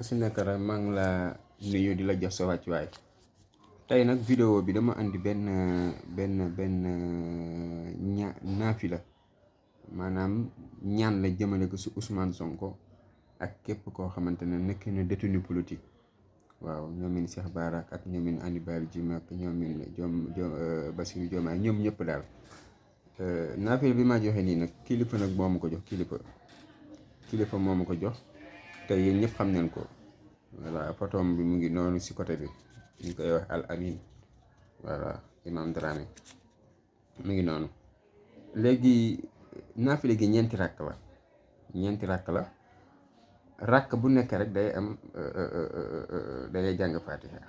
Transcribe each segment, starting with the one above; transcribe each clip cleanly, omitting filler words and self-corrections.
su nekk rek maa ngi la nuyu di la jox sa wàccuwaay tey nag vidéo bi dama andi benn naafi la maanaam ñaan la jëmale ko si Ousmane Sonko ak képp koo xamante ne nekk na détenu politique waaw ñoomin Cheikh Bara ak ñoomin Hannibal Djim ak ñoomin Bassirou Diomaye ñoom ñëpp daal naafi bi ma joxe nii nag kilifa nag moo ma ko jox kilifa moo ma ko jox te yéen ñëpp xam nañ ko voilà photom bi mu ngi noonu si côté bi ñu koy wax Al Amin voilà Imam Dramé mu ngi noonu léegi naafile gi ñeenti rakk la rakk bu nekk rek day am da ngay jàng fatiha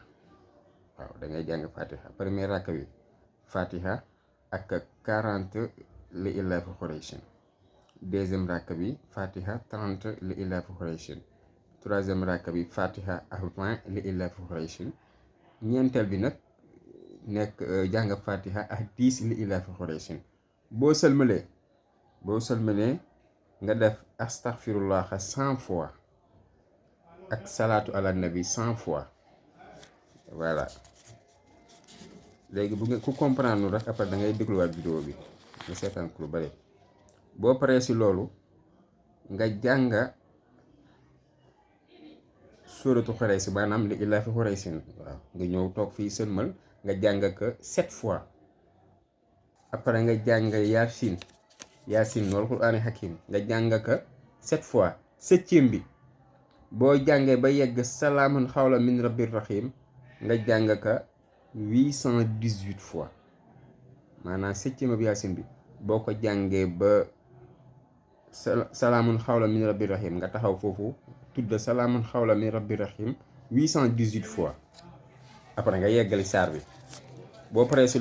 waaw da ngay jàng fatiha premier rakk bi fatiha ak 40 li ilaafi Qurayshin deuxième rakk bi fatiha 30 li ilaafi Qurayshin troisième rakk bi fatiha ak 20 li ilaafi Qurayshin ñeenteel bi nag nekk jàng fatiha ak 10 li ilaafi Qurayshin boo sëlmalee nga def astaghfirullah 100 fois ak salaatu ala nabi 100 fois voilà léegi bu nga ku comprendre rek après da ngay dégluwaat vidéo bi nga seetaan ko lu bari boo paree si loolu nga jàng suuratu Quraysh maanaam li ilaafi Qurayshin waaw nga ñëw toog fii sëlmal nga jàng ko 7 fois après nga jàng Yaasin wal Qur'aani hakim nga jàng ko 7 fois 7e bi boo jàngee ba yegg salaamun xawlan min rabbir rahim nga jàng ko 818 fois maanaam 7e bi Yaasin bi boo ko jàngee ba salaamun xawlan min rabbir rahim nga taxaw foofu tudd salaamun xawlan min rabbir rahim 818 fois après nga yeggali saar bi boo paree si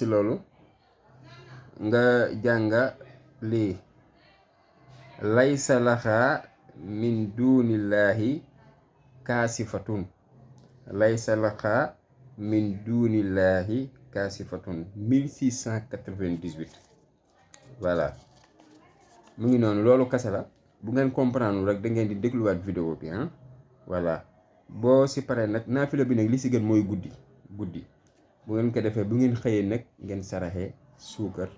loolu nga jàng lii laysa laha min dunillahi kaasifatun laysa laha min dunillahi kaasifatun 1698 voilà mu ngi noonu loolu kase la bu ngeen comprendre rek da ngeen di dégluwaat vidéo bi voilà boo si paree nag naafila bi nag li si gën mooy guddi bu ngeen ko defee bu ngeen xëyee nag ngeen saraxee suukar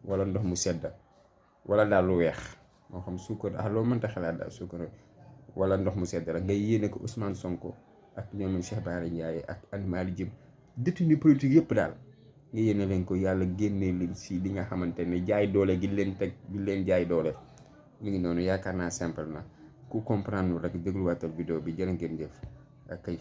wala ndox mu sedda wala daal lu weex moo xam suukar loo mënta xalaat daal suukar wala ndox mu sedda rek ngay yéene ko Ousmane Sonko ak ñoom Cheikh Bara Ndiaye ak Hannibal Djim détenu politique yëpp daal nga yéene leen ko yàlla génnee leen si li nga xamante ne jaay doole gi leen jaay doole mu ngi noonu yaakaar naa simple na ku comprendre rek dégluwaatal vidéo bi jërë ngeen jëf ak kay